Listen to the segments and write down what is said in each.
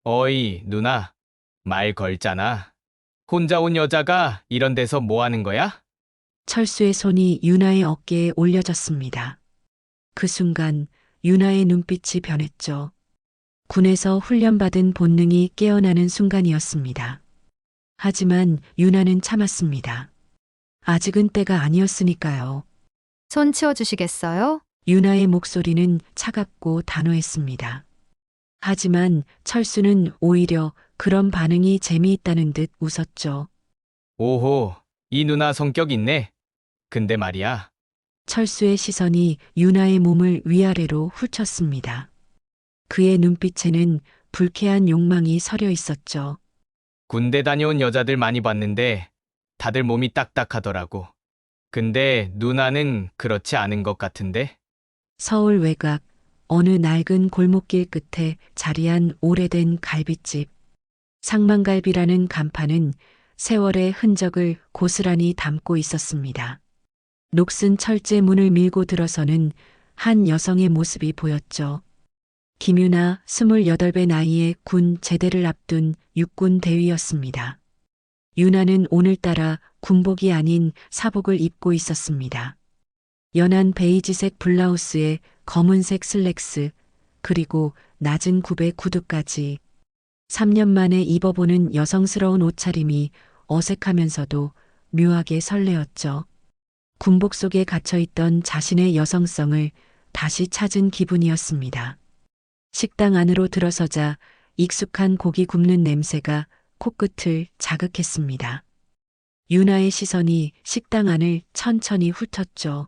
어이, 누나. 말 걸잖아. 혼자 온 여자가 이런 데서 뭐 하는 거야? 철수의 손이 유나의 어깨에 올려졌습니다. 그 순간 유나의 눈빛이 변했죠. 군에서 훈련받은 본능이 깨어나는 순간이었습니다. 하지만 유나는 참았습니다. 아직은 때가 아니었으니까요. 손 치워주시겠어요? 유나의 목소리는 차갑고 단호했습니다. 하지만 철수는 오히려 그런 반응이 재미있다는 듯 웃었죠. 오호, 이 누나 성격 있네. 근데 말이야. 철수의 시선이 유나의 몸을 위아래로 훑쳤습니다. 그의 눈빛에는 불쾌한 욕망이 서려 있었죠. 군대 다녀온 여자들 많이 봤는데 다들 몸이 딱딱하더라고. 근데 누나는 그렇지 않은 것 같은데? 서울 외곽 어느 낡은 골목길 끝에 자리한 오래된 갈빗집. 상만갈비라는 간판은 세월의 흔적을 고스란히 담고 있었습니다. 녹슨 철제 문을 밀고 들어서는 한 여성의 모습이 보였죠. 김유나 28배 나이에 군 제대를 앞둔 육군 대위였습니다. 유나는 오늘따라 군복이 아닌 사복을 입고 있었습니다. 연한 베이지색 블라우스에 검은색 슬랙스, 그리고 낮은 굽의 구두까지 3년 만에 입어보는 여성스러운 옷차림이 어색하면서도 묘하게 설레었죠. 군복 속에 갇혀있던 자신의 여성성을 다시 찾은 기분이었습니다. 식당 안으로 들어서자 익숙한 고기 굽는 냄새가 코끝을 자극했습니다. 유나의 시선이 식당 안을 천천히 훑었죠.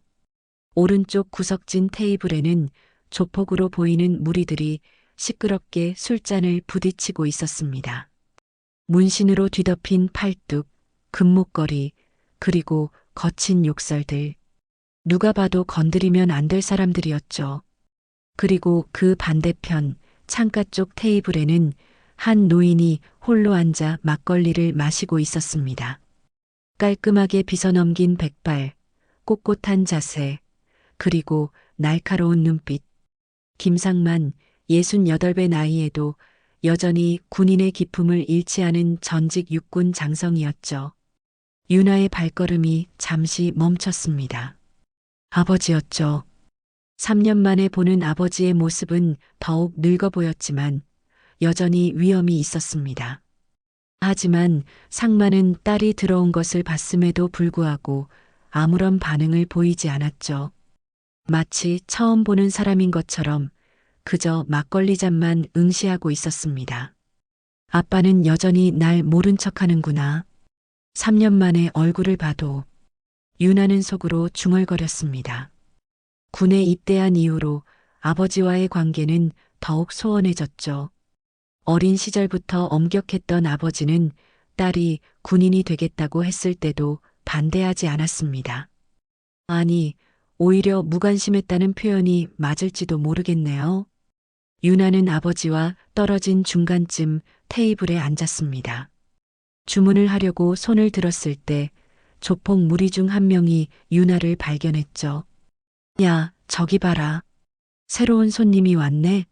오른쪽 구석진 테이블에는 조폭으로 보이는 무리들이 시끄럽게 술잔을 부딪히고 있었습니다. 문신으로 뒤덮인 팔뚝, 금목걸이, 그리고 거친 욕설들. 누가 봐도 건드리면 안 될 사람들이었죠. 그리고 그 반대편 창가 쪽 테이블에는 한 노인이 홀로 앉아 막걸리를 마시고 있었습니다. 깔끔하게 빗어넘긴 백발, 꼿꼿한 자세, 그리고 날카로운 눈빛. 김상만 68배 나이에도 여전히 군인의 기품을 잃지 않은 전직 육군 장성이었죠. 유나의 발걸음이 잠시 멈췄습니다. 아버지였죠. 3년 만에 보는 아버지의 모습은 더욱 늙어 보였지만 여전히 위엄이 있었습니다. 하지만 상만은 딸이 들어온 것을 봤음에도 불구하고 아무런 반응을 보이지 않았죠. 마치 처음 보는 사람인 것처럼 그저 막걸리 잔만 응시하고 있었습니다. 아빠는 여전히 날 모른 척 하는구나. 3년 만에 얼굴을 봐도 유나는 속으로 중얼거렸습니다. 군에 입대한 이후로 아버지와의 관계는 더욱 소원해졌죠. 어린 시절부터 엄격했던 아버지는 딸이 군인이 되겠다고 했을 때도 반대하지 않았습니다. 아니, 오히려 무관심했다는 표현이 맞을지도 모르겠네요. 유나는 아버지와 떨어진 중간쯤 테이블에 앉았습니다. 주문을 하려고 손을 들었을 때 조폭 무리 중 한 명이 유나를 발견했죠. 야, 저기 봐라. 새로운 손님이 왔네.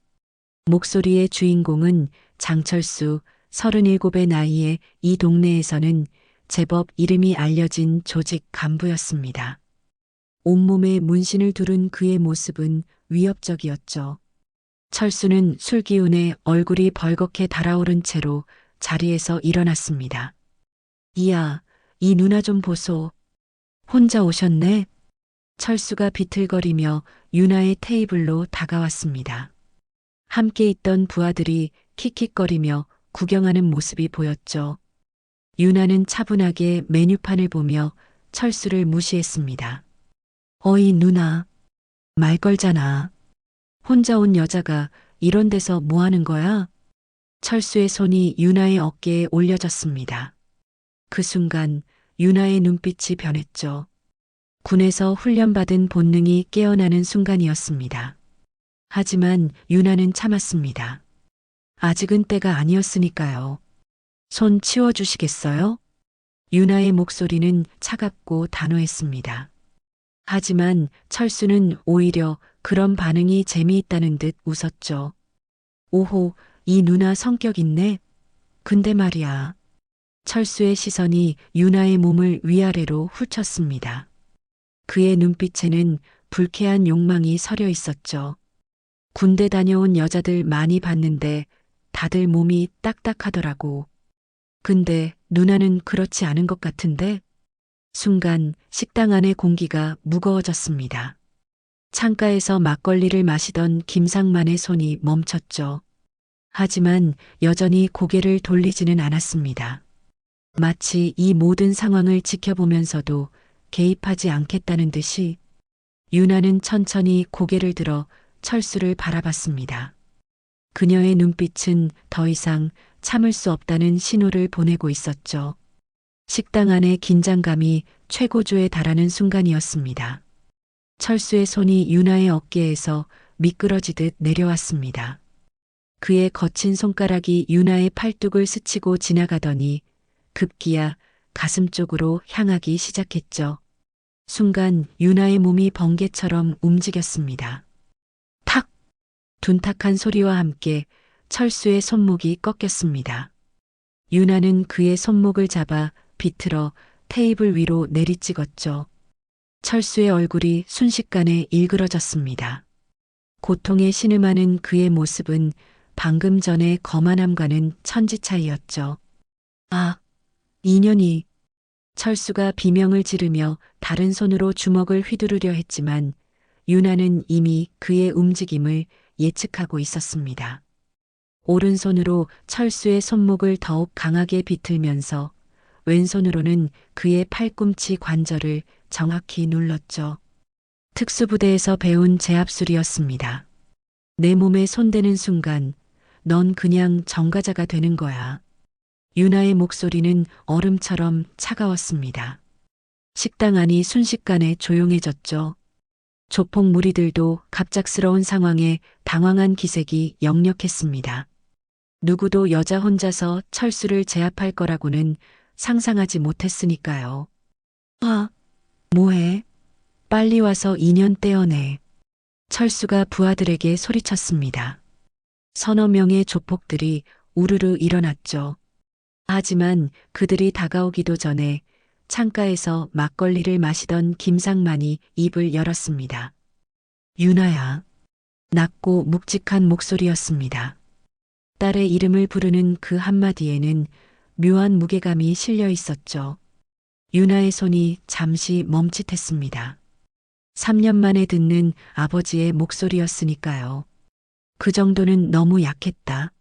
목소리의 주인공은 장철수 37의 나이에 이 동네에서는 제법 이름이 알려진 조직 간부였습니다. 온몸에 문신을 두른 그의 모습은 위협적이었죠. 철수는 술기운에 얼굴이 벌겋게 달아오른 채로 자리에서 일어났습니다. 이야, 이 누나 좀 보소. 혼자 오셨네? 철수가 비틀거리며 유나의 테이블로 다가왔습니다. 함께 있던 부하들이 킥킥거리며 구경하는 모습이 보였죠. 유나는 차분하게 메뉴판을 보며 철수를 무시했습니다. 어이 누나, 말 걸잖아. 혼자 온 여자가 이런 데서 뭐 하는 거야? 철수의 손이 유나의 어깨에 올려졌습니다. 그 순간 유나의 눈빛이 변했죠. 군에서 훈련받은 본능이 깨어나는 순간이었습니다. 하지만 유나는 참았습니다. 아직은 때가 아니었으니까요. 손 치워주시겠어요? 유나의 목소리는 차갑고 단호했습니다. 하지만 철수는 오히려 그런 반응이 재미있다는 듯 웃었죠. 오호, 이 누나 성격 있네. 근데 말이야. 철수의 시선이 유나의 몸을 위아래로 훑쳤습니다. 그의 눈빛에는 불쾌한 욕망이 서려 있었죠. 군대 다녀온 여자들 많이 봤는데 다들 몸이 딱딱하더라고. 근데 누나는 그렇지 않은 것 같은데? 순간 식당 안의 공기가 무거워졌습니다. 창가에서 막걸리를 마시던 김상만의 손이 멈췄죠. 하지만 여전히 고개를 돌리지는 않았습니다. 마치 이 모든 상황을 지켜보면서도 개입하지 않겠다는 듯이 유나는 천천히 고개를 들어 철수를 바라봤습니다. 그녀의 눈빛은 더 이상 참을 수 없다는 신호를 보내고 있었죠. 식당 안의 긴장감이 최고조에 달하는 순간이었습니다. 철수의 손이 유나의 어깨에서 미끄러지듯 내려왔습니다. 그의 거친 손가락이 유나의 팔뚝을 스치고 지나가더니 급기야 가슴 쪽으로 향하기 시작했죠. 순간 유나의 몸이 번개처럼 움직였습니다. 탁! 둔탁한 소리와 함께 철수의 손목이 꺾였습니다. 유나는 그의 손목을 잡아 비틀어 테이블 위로 내리찍었죠. 철수의 얼굴이 순식간에 일그러졌습니다. 고통에 신음하는 그의 모습은 방금 전의 거만함과는 천지 차이였죠. 아, 인연이. 철수가 비명을 지르며 다른 손으로 주먹을 휘두르려 했지만 유나는 이미 그의 움직임을 예측하고 있었습니다. 오른손으로 철수의 손목을 더욱 강하게 비틀면서 왼손으로는 그의 팔꿈치 관절을 정확히 눌렀죠. 특수부대에서 배운 제압술이었습니다. 내 몸에 손대는 순간 넌 그냥 정가자가 되는 거야. 유나의 목소리는 얼음처럼 차가웠습니다. 식당 안이 순식간에 조용해졌죠. 조폭 무리들도 갑작스러운 상황에 당황한 기색이 역력했습니다. 누구도 여자 혼자서 철수를 제압할 거라고는 상상하지 못했으니까요. 아, 뭐해? 빨리 와서 인연 떼어내. 철수가 부하들에게 소리쳤습니다. 서너 명의 조폭들이 우르르 일어났죠. 하지만 그들이 다가오기도 전에 창가에서 막걸리를 마시던 김상만이 입을 열었습니다. 유나야. 낮고 묵직한 목소리였습니다. 딸의 이름을 부르는 그 한마디에는 묘한 무게감이 실려 있었죠. 유나의 손이 잠시 멈칫했습니다. 3년 만에 듣는 아버지의 목소리였으니까요. 그 정도는 너무 약했다.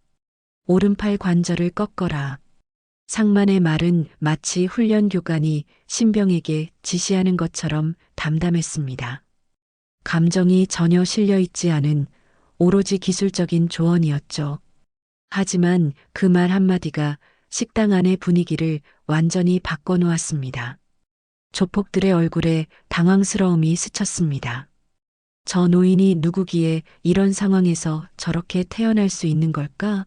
오른팔 관절을 꺾어라. 상만의 말은 마치 훈련 교관이 신병에게 지시하는 것처럼 담담했습니다. 감정이 전혀 실려 있지 않은 오로지 기술적인 조언이었죠. 하지만 그 말 한마디가 식당 안의 분위기를 완전히 바꿔놓았습니다. 조폭들의 얼굴에 당황스러움이 스쳤습니다. 저 노인이 누구기에 이런 상황에서 저렇게 태어날 수 있는 걸까?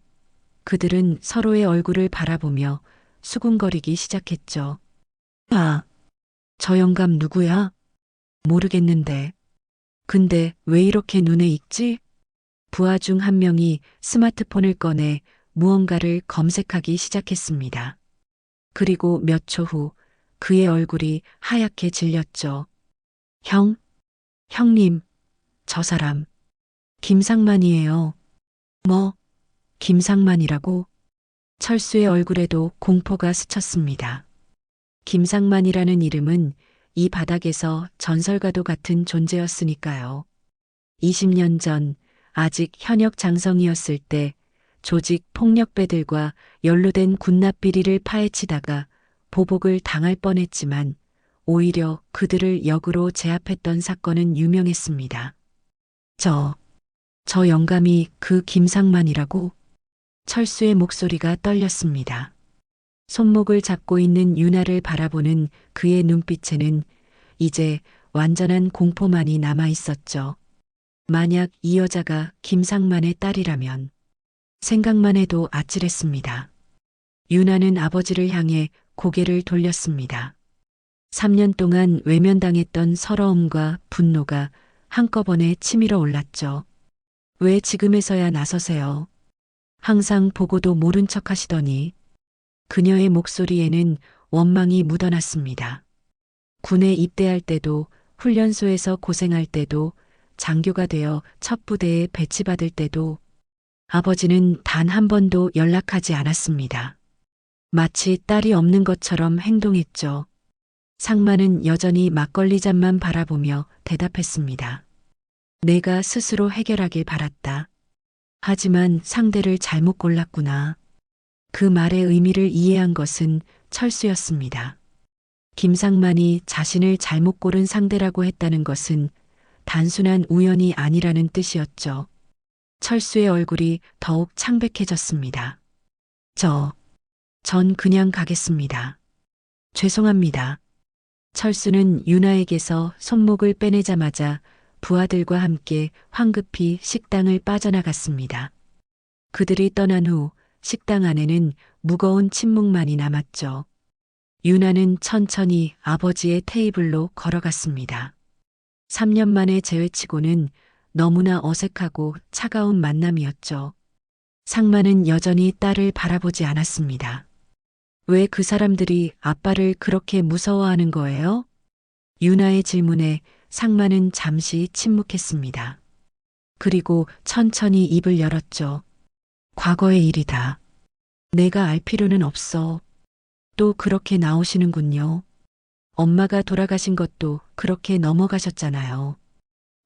그들은 서로의 얼굴을 바라보며 수군거리기 시작했죠. 아, 저 영감 누구야? 모르겠는데. 근데 왜 이렇게 눈에 익지? 부하 중 한 명이 스마트폰을 꺼내 무언가를 검색하기 시작했습니다. 그리고 몇 초 후 그의 얼굴이 하얗게 질렸죠. 형님, 저 사람, 김상만이에요. 뭐, 김상만이라고? 철수의 얼굴에도 공포가 스쳤습니다. 김상만이라는 이름은 이 바닥에서 전설과도 같은 존재였으니까요. 20년 전 아직 현역 장성이었을 때 조직 폭력배들과 연루된 군납 비리를 파헤치다가 보복을 당할 뻔했지만 오히려 그들을 역으로 제압했던 사건은 유명했습니다. 저 영감이 그 김상만이라고? 철수의 목소리가 떨렸습니다. 손목을 잡고 있는 유나를 바라보는 그의 눈빛에는 이제 완전한 공포만이 남아 있었죠. 만약 이 여자가 김상만의 딸이라면 생각만 해도 아찔했습니다. 유나는 아버지를 향해 고개를 돌렸습니다. 3년 동안 외면당했던 서러움과 분노가 한꺼번에 치밀어 올랐죠. 왜 지금에서야 나서세요? 항상 보고도 모른 척 하시더니 그녀의 목소리에는 원망이 묻어났습니다. 군에 입대할 때도 훈련소에서 고생할 때도 장교가 되어 첫 부대에 배치받을 때도 아버지는 단 한 번도 연락하지 않았습니다. 마치 딸이 없는 것처럼 행동했죠. 상마는 여전히 막걸리 잔만 바라보며 대답했습니다. 내가 스스로 해결하길 바랐다. 하지만 상대를 잘못 골랐구나. 그 말의 의미를 이해한 것은 철수였습니다. 김상만이 자신을 잘못 고른 상대라고 했다는 것은 단순한 우연이 아니라는 뜻이었죠. 철수의 얼굴이 더욱 창백해졌습니다. 전 그냥 가겠습니다. 죄송합니다. 철수는 유나에게서 손목을 빼내자마자 부하들과 함께 황급히 식당을 빠져나갔습니다. 그들이 떠난 후 식당 안에는 무거운 침묵만이 남았죠. 유나는 천천히 아버지의 테이블로 걸어갔습니다. 3년 만에 재회치고는 너무나 어색하고 차가운 만남이었죠. 상마는 여전히 딸을 바라보지 않았습니다. 왜 그 사람들이 아빠를 그렇게 무서워하는 거예요? 유나의 질문에 상마는 잠시 침묵했습니다. 그리고 천천히 입을 열었죠. 과거의 일이다. 내가 알 필요는 없어. 또 그렇게 나오시는군요. 엄마가 돌아가신 것도 그렇게 넘어가셨잖아요.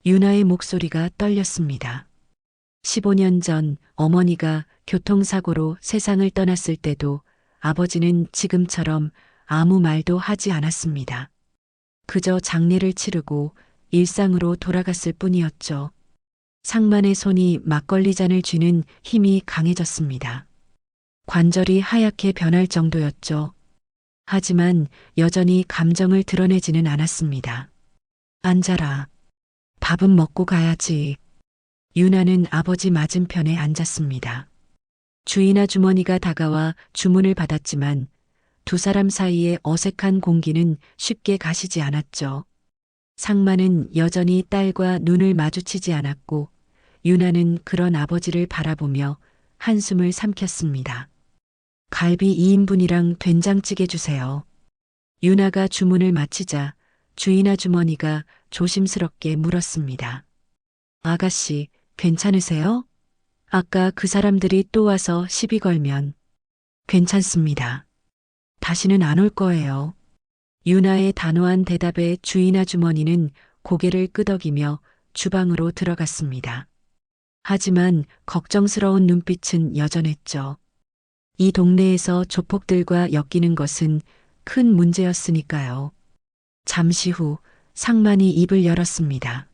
유나의 목소리가 떨렸습니다. 15년 전 어머니가 교통사고로 세상을 떠났을 때도 아버지는 지금처럼 아무 말도 하지 않았습니다. 그저 장례를 치르고 일상으로 돌아갔을 뿐이었죠. 상만의 손이 막걸리 잔을 쥐는 힘이 강해졌습니다. 관절이 하얗게 변할 정도였죠. 하지만 여전히 감정을 드러내지는 않았습니다. 앉아라. 밥은 먹고 가야지. 유나는 아버지 맞은편에 앉았습니다. 주인 주머니가 다가와 주문을 받았지만 두 사람 사이의 어색한 공기는 쉽게 가시지 않았죠. 상마는 여전히 딸과 눈을 마주치지 않았고 유나는 그런 아버지를 바라보며 한숨을 삼켰습니다. 갈비 2인분이랑 된장찌개 주세요. 유나가 주문을 마치자 주인 아주머니가 조심스럽게 물었습니다. 아가씨, 괜찮으세요? 아까 그 사람들이 또 와서 시비 걸면. 괜찮습니다. 다시는 안 올 거예요. 유나의 단호한 대답에 주인 아주머니는 고개를 끄덕이며 주방으로 들어갔습니다. 하지만 걱정스러운 눈빛은 여전했죠. 이 동네에서 조폭들과 엮이는 것은 큰 문제였으니까요. 잠시 후 상만이 입을 열었습니다.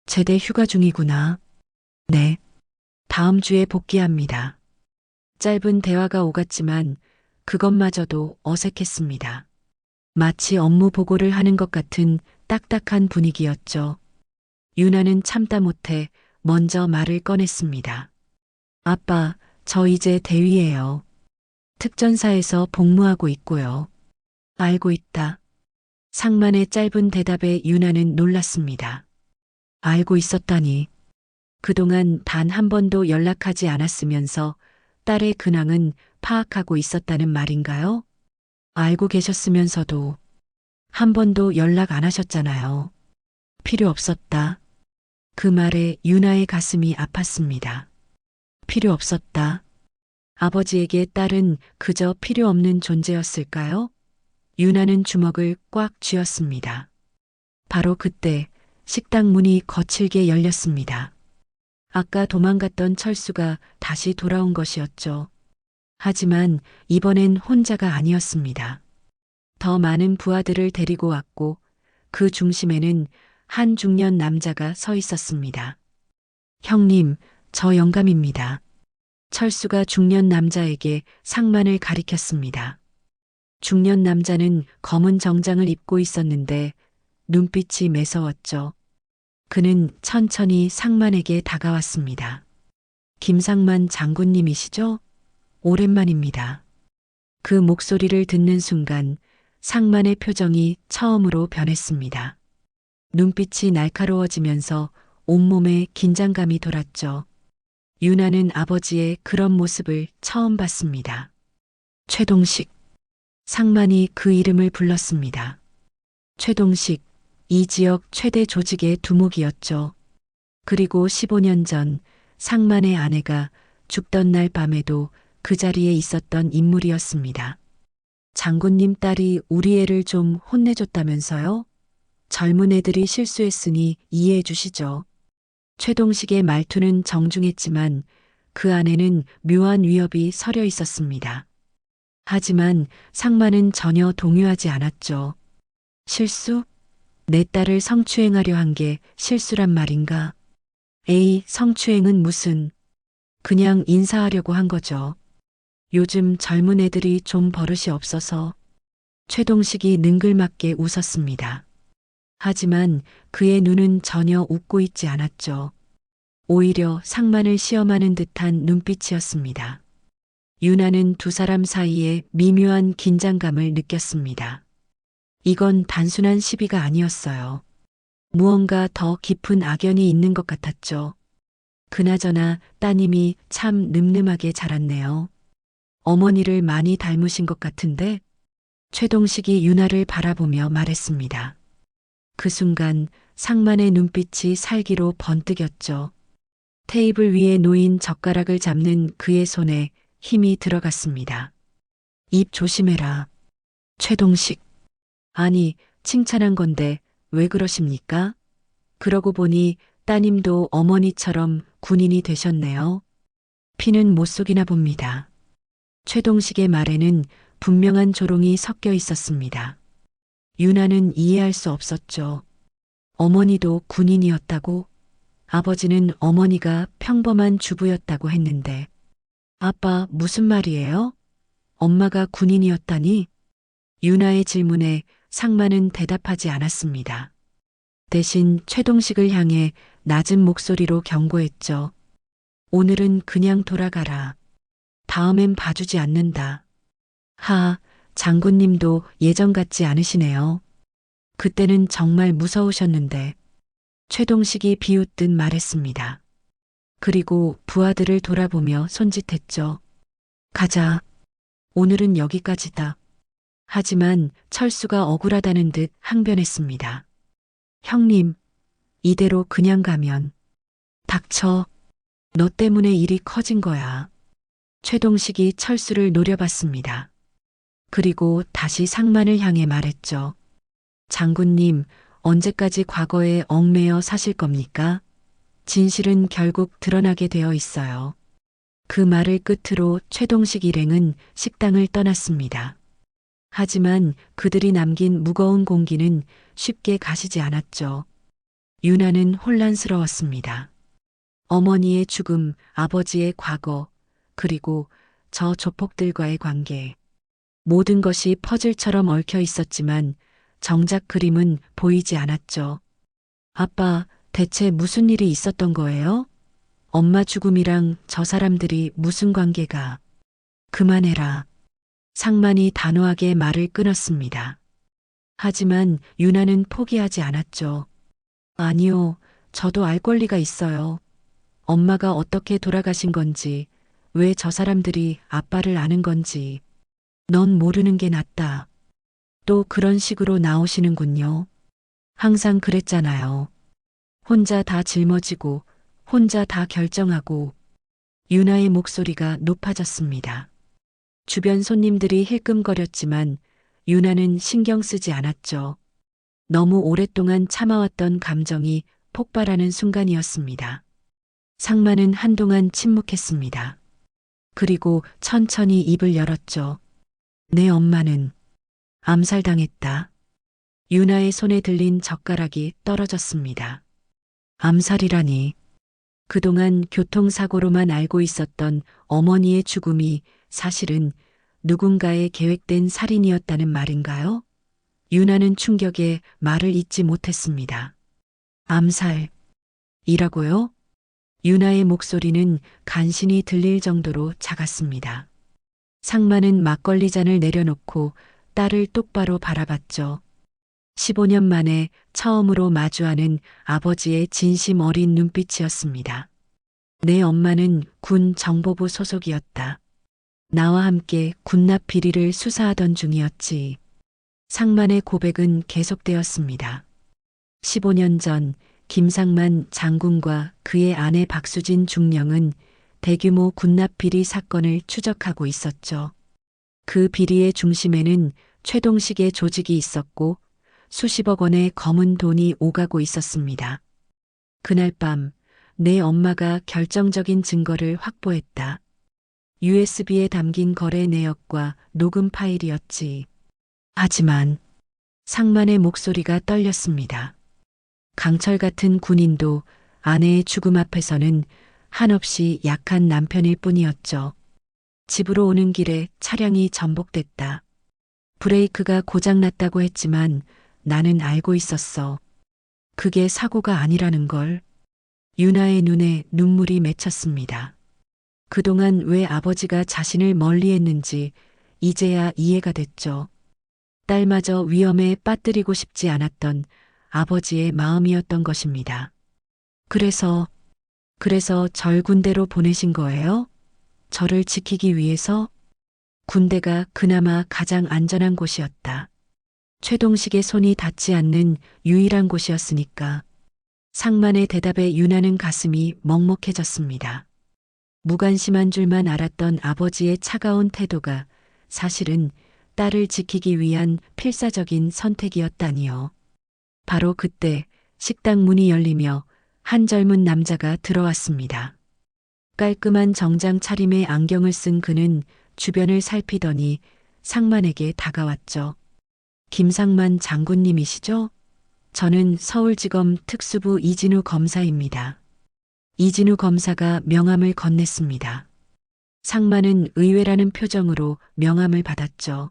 제대 휴가 중이구나. 네. 다음 주에 복귀합니다. 짧은 대화가 오갔지만 그것마저도 어색했습니다. 마치 업무 보고를 하는 것 같은 딱딱한 분위기였죠. 유나는 참다 못해 먼저 말을 꺼냈습니다. 아빠, 저 이제 대위예요. 특전사에서 복무하고 있고요. 알고 있다. 상만의 짧은 대답에 유나는 놀랐습니다. 알고 있었다니. 그동안 단 한 번도 연락하지 않았으면서 딸의 근황은 파악하고 있었다는 말인가요? 알고 계셨으면서도 한 번도 연락 안 하셨잖아요. 필요 없었다. 그 말에 유나의 가슴이 아팠습니다. 필요 없었다. 아버지에게 딸은 그저 필요 없는 존재였을까요? 유나는 주먹을 꽉 쥐었습니다. 바로 그때 식당 문이 거칠게 열렸습니다. 아까 도망갔던 철수가 다시 돌아온 것이었죠. 하지만 이번엔 혼자가 아니었습니다. 더 많은 부하들을 데리고 왔고 그 중심에는 한 중년 남자가 서 있었습니다. 형님, 저 영감입니다. 철수가 중년 남자에게 상만을 가리켰습니다. 중년 남자는 검은 정장을 입고 있었는데 눈빛이 매서웠죠. 그는 천천히 상만에게 다가왔습니다. 김상만 장군님이시죠? 오랜만입니다. 그 목소리를 듣는 순간 상만의 표정이 처음으로 변했습니다. 눈빛이 날카로워지면서 온몸에 긴장감이 돌았죠. 유나는 아버지의 그런 모습을 처음 봤습니다. 최동식. 상만이 그 이름을 불렀습니다. 최동식, 이 지역 최대 조직의 두목이었죠. 그리고 15년 전 상만의 아내가 죽던 날 밤에도 그 자리에 있었던 인물이었습니다. 장군님 딸이 우리 애를 좀 혼내줬다면서요? 젊은 애들이 실수했으니 이해해 주시죠. 최동식의 말투는 정중했지만 그 안에는 묘한 위협이 서려 있었습니다. 하지만 상만은 전혀 동요하지 않았죠. 실수? 내 딸을 성추행하려 한 게 실수란 말인가? 에이, 성추행은 무슨. 그냥 인사하려고 한 거죠. 요즘 젊은 애들이 좀 버릇이 없어서. 최동식이 능글맞게 웃었습니다. 하지만 그의 눈은 전혀 웃고 있지 않았죠. 오히려 상만을 시험하는 듯한 눈빛이었습니다. 유나는 두 사람 사이에 미묘한 긴장감을 느꼈습니다. 이건 단순한 시비가 아니었어요. 무언가 더 깊은 악연이 있는 것 같았죠. 그나저나 따님이 참 늠름하게 자랐네요. 어머니를 많이 닮으신 것 같은데? 최동식이 유나를 바라보며 말했습니다. 그 순간 상만의 눈빛이 살기로 번뜩였죠. 테이블 위에 놓인 젓가락을 잡는 그의 손에 힘이 들어갔습니다. 입 조심해라. 최동식. 아니, 칭찬한 건데 왜 그러십니까? 그러고 보니 따님도 어머니처럼 군인이 되셨네요. 피는 못 속이나 봅니다. 최동식의 말에는 분명한 조롱이 섞여 있었습니다. 유나는 이해할 수 없었죠. 어머니도 군인이었다고? 아버지는 어머니가 평범한 주부였다고 했는데. 아빠, 무슨 말이에요? 엄마가 군인이었다니? 유나의 질문에 상만은 대답하지 않았습니다. 대신 최동식을 향해 낮은 목소리로 경고했죠. 오늘은 그냥 돌아가라. 다음엔 봐주지 않는다. 하, 장군님도 예전 같지 않으시네요. 그때는 정말 무서우셨는데. 최동식이 비웃듯 말했습니다. 그리고 부하들을 돌아보며 손짓했죠. 가자. 오늘은 여기까지다. 하지만 철수가 억울하다는 듯 항변했습니다. 형님, 이대로 그냥 가면. 닥쳐. 너 때문에 일이 커진 거야. 최동식이 철수를 노려봤습니다. 그리고 다시 상만을 향해 말했죠. 장군님, 언제까지 과거에 얽매여 사실 겁니까? 진실은 결국 드러나게 되어 있어요. 그 말을 끝으로 최동식 일행은 식당을 떠났습니다. 하지만 그들이 남긴 무거운 공기는 쉽게 가시지 않았죠. 유나는 혼란스러웠습니다. 어머니의 죽음, 아버지의 과거, 그리고 저 조폭들과의 관계. 모든 것이 퍼즐처럼 얽혀 있었지만 정작 그림은 보이지 않았죠. 아빠, 대체 무슨 일이 있었던 거예요? 엄마 죽음이랑 저 사람들이 무슨 관계가? 그만해라. 상만이 단호하게 말을 끊었습니다. 하지만 유나는 포기하지 않았죠. 아니요, 저도 알 권리가 있어요. 엄마가 어떻게 돌아가신 건지, 왜 저 사람들이 아빠를 아는 건지. 넌 모르는 게 낫다. 또 그런 식으로 나오시는군요. 항상 그랬잖아요. 혼자 다 짊어지고, 혼자 다 결정하고. 유나의 목소리가 높아졌습니다. 주변 손님들이 힐끔거렸지만 유나는 신경 쓰지 않았죠. 너무 오랫동안 참아왔던 감정이 폭발하는 순간이었습니다. 상만은 한동안 침묵했습니다. 그리고 천천히 입을 열었죠. 내 엄마는 암살당했다. 유나의 손에 들린 젓가락이 떨어졌습니다. 암살이라니. 그동안 교통사고로만 알고 있었던 어머니의 죽음이 사실은 누군가의 계획된 살인이었다는 말인가요? 유나는 충격에 말을 잇지 못했습니다. 암살이라고요? 유나의 목소리는 간신히 들릴 정도로 작았습니다. 상만은 막걸리 잔을 내려놓고 딸을 똑바로 바라봤죠. 15년 만에 처음으로 마주하는 아버지의 진심 어린 눈빛이었습니다. 내 엄마는 군 정보부 소속이었다. 나와 함께 군납 비리를 수사하던 중이었지. 상만의 고백은 계속되었습니다. 15년 전 김상만 장군과 그의 아내 박수진 중령은 대규모 군납 비리 사건을 추적하고 있었죠. 그 비리의 중심에는 최동식의 조직이 있었고 수십억 원의 검은 돈이 오가고 있었습니다. 그날 밤 내 엄마가 결정적인 증거를 확보했다. USB에 담긴 거래 내역과 녹음 파일이었지. 하지만 상만의 목소리가 떨렸습니다. 강철 같은 군인도 아내의 죽음 앞에서는 한없이 약한 남편일 뿐이었죠. 집으로 오는 길에 차량이 전복됐다. 브레이크가 고장났다고 했지만 나는 알고 있었어. 그게 사고가 아니라는 걸. 유나의 눈에 눈물이 맺혔습니다. 그동안 왜 아버지가 자신을 멀리했는지 이제야 이해가 됐죠. 딸마저 위험에 빠뜨리고 싶지 않았던 아버지의 마음이었던 것입니다. 그래서 절 군대로 보내신 거예요? 저를 지키기 위해서? 군대가 그나마 가장 안전한 곳이었다. 최동식의 손이 닿지 않는 유일한 곳이었으니까. 상만의 대답에 유나는 가슴이 먹먹해졌습니다. 무관심한 줄만 알았던 아버지의 차가운 태도가 사실은 딸을 지키기 위한 필사적인 선택이었다니요. 바로 그때 식당 문이 열리며 한 젊은 남자가 들어왔습니다. 깔끔한 정장 차림에 안경을 쓴 그는 주변을 살피더니 상만에게 다가왔죠. 김상만 장군님이시죠? 저는 서울지검 특수부 이진우 검사입니다. 이진우 검사가 명함을 건넸습니다. 상만은 의외라는 표정으로 명함을 받았죠.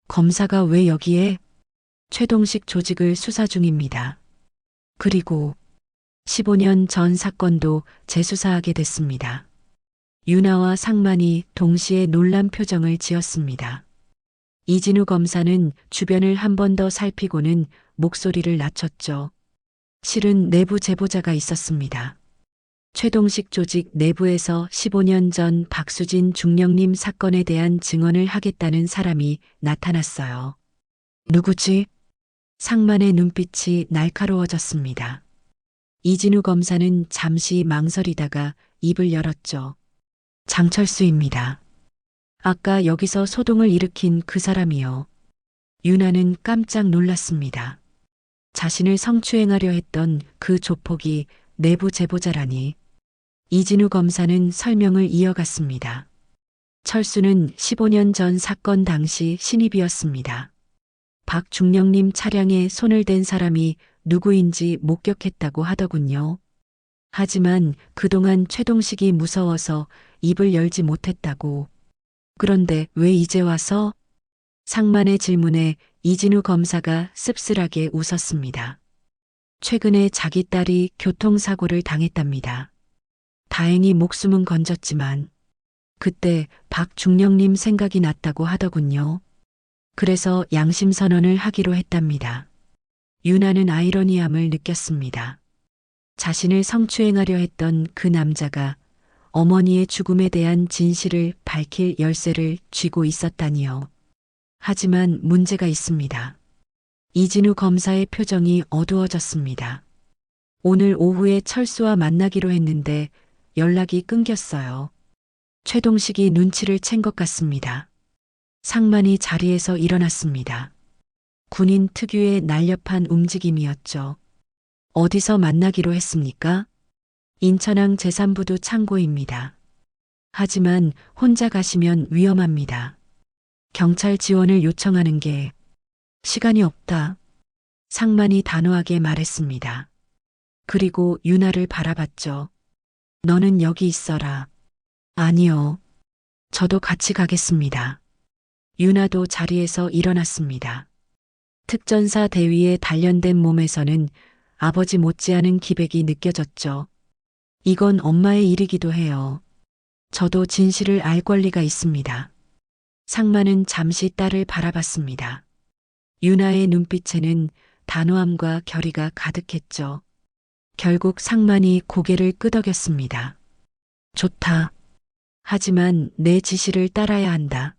검사가 왜 여기에? 최동식 조직을 수사 중입니다. 그리고 15년 전 사건도 재수사하게 됐습니다. 유나와 상만이 동시에 놀란 표정을 지었습니다. 이진우 검사는 주변을 한 번 더 살피고는 목소리를 낮췄죠. 실은 내부 제보자가 있었습니다. 최동식 조직 내부에서 15년 전 박수진 중령님 사건에 대한 증언을 하겠다는 사람이 나타났어요. 누구지? 상만의 눈빛이 날카로워졌습니다. 이진우 검사는 잠시 망설이다가 입을 열었죠. 장철수입니다. 아까 여기서 소동을 일으킨 그 사람이요. 유나는 깜짝 놀랐습니다. 자신을 성추행하려 했던 그 조폭이 내부 제보자라니. 이진우 검사는 설명을 이어갔습니다. 철수는 15년 전 사건 당시 신입이었습니다. 박 중령님 차량에 손을 댄 사람이 누구인지 목격했다고 하더군요. 하지만 그동안 최동식이 무서워서 입을 열지 못했다고. 그런데 왜 이제 와서? 상만의 질문에 이진우 검사가 씁쓸하게 웃었습니다. 최근에 자기 딸이 교통사고를 당했답니다. 다행히 목숨은 건졌지만 그때 박 중령님 생각이 났다고 하더군요. 그래서 양심선언을 하기로 했답니다. 유나는 아이러니함을 느꼈습니다. 자신을 성추행하려 했던 그 남자가 어머니의 죽음에 대한 진실을 밝힐 열쇠를 쥐고 있었다니요. 하지만 문제가 있습니다. 이진우 검사의 표정이 어두워졌습니다. 오늘 오후에 철수와 만나기로 했는데 연락이 끊겼어요. 최동식이 눈치를 챈 것 같습니다. 상만이 자리에서 일어났습니다. 군인 특유의 날렵한 움직임이었죠. 어디서 만나기로 했습니까? 인천항 제3부두 창고입니다. 하지만 혼자 가시면 위험합니다. 경찰 지원을 요청하는 게 시간이 없다. 상만이 단호하게 말했습니다. 그리고 유나를 바라봤죠. 너는 여기 있어라. 아니요. 저도 같이 가겠습니다. 유나도 자리에서 일어났습니다. 특전사 대위에 단련된 몸에서는 아버지 못지않은 기백이 느껴졌죠. 이건 엄마의 일이기도 해요. 저도 진실을 알 권리가 있습니다. 상만은 잠시 딸을 바라봤습니다. 유나의 눈빛에는 단호함과 결의가 가득했죠. 결국 상만이 고개를 끄덕였습니다. 좋다. 하지만 내 지시를 따라야 한다.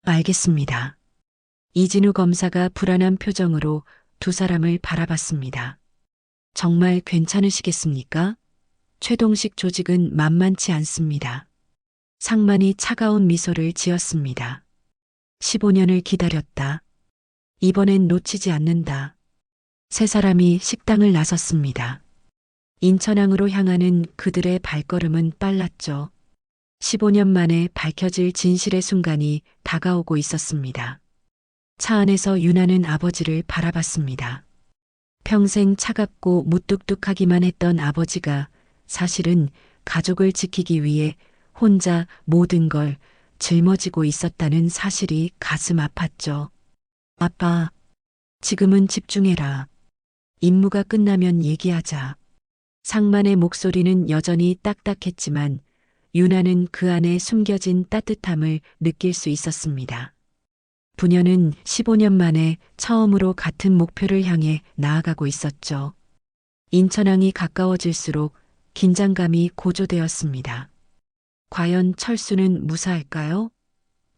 알겠습니다. 이진우 검사가 불안한 표정으로 두 사람을 바라봤습니다. 정말 괜찮으시겠습니까? 최동식 조직은 만만치 않습니다. 상만이 차가운 미소를 지었습니다. 15년을 기다렸다. 이번엔 놓치지 않는다. 세 사람이 식당을 나섰습니다. 인천항으로 향하는 그들의 발걸음은 빨랐죠. 15년 만에 밝혀질 진실의 순간이 다가오고 있었습니다. 차 안에서 윤아는 아버지를 바라봤습니다. 평생 차갑고 무뚝뚝하기만 했던 아버지가 사실은 가족을 지키기 위해 혼자 모든 걸 짊어지고 있었다는 사실이 가슴 아팠죠. 아빠, 지금은 집중해라. 임무가 끝나면 얘기하자. 상만의 목소리는 여전히 딱딱했지만 윤아는 그 안에 숨겨진 따뜻함을 느낄 수 있었습니다. 부녀는 15년 만에 처음으로 같은 목표를 향해 나아가고 있었죠. 인천항이 가까워질수록 긴장감이 고조되었습니다. 과연 철수는 무사할까요?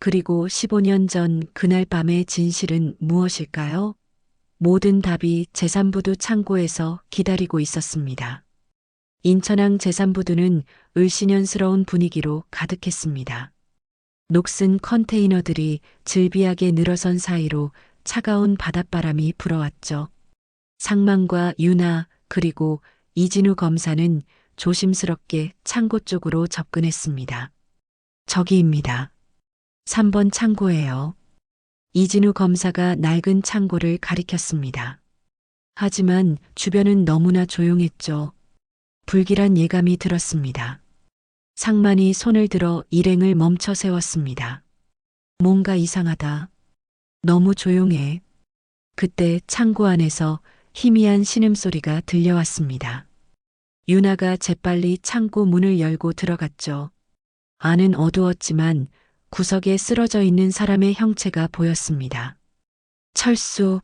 그리고 15년 전 그날 밤의 진실은 무엇일까요? 모든 답이 재산부두 창고에서 기다리고 있었습니다. 인천항 재산부두는 을씨년스러운 분위기로 가득했습니다. 녹슨 컨테이너들이 즐비하게 늘어선 사이로 차가운 바닷바람이 불어왔죠. 상만과 윤아 그리고 이진우 검사는 조심스럽게 창고 쪽으로 접근했습니다. 저기입니다. 3번 창고예요. 이진우 검사가 낡은 창고를 가리켰습니다. 하지만 주변은 너무나 조용했죠. 불길한 예감이 들었습니다. 상만이 손을 들어 일행을 멈춰 세웠습니다. 뭔가 이상하다. 너무 조용해. 그때 창고 안에서 희미한 신음소리가 들려왔습니다. 윤아가 재빨리 창고 문을 열고 들어갔죠. 안은 어두웠지만 구석에 쓰러져 있는 사람의 형체가 보였습니다. 철수,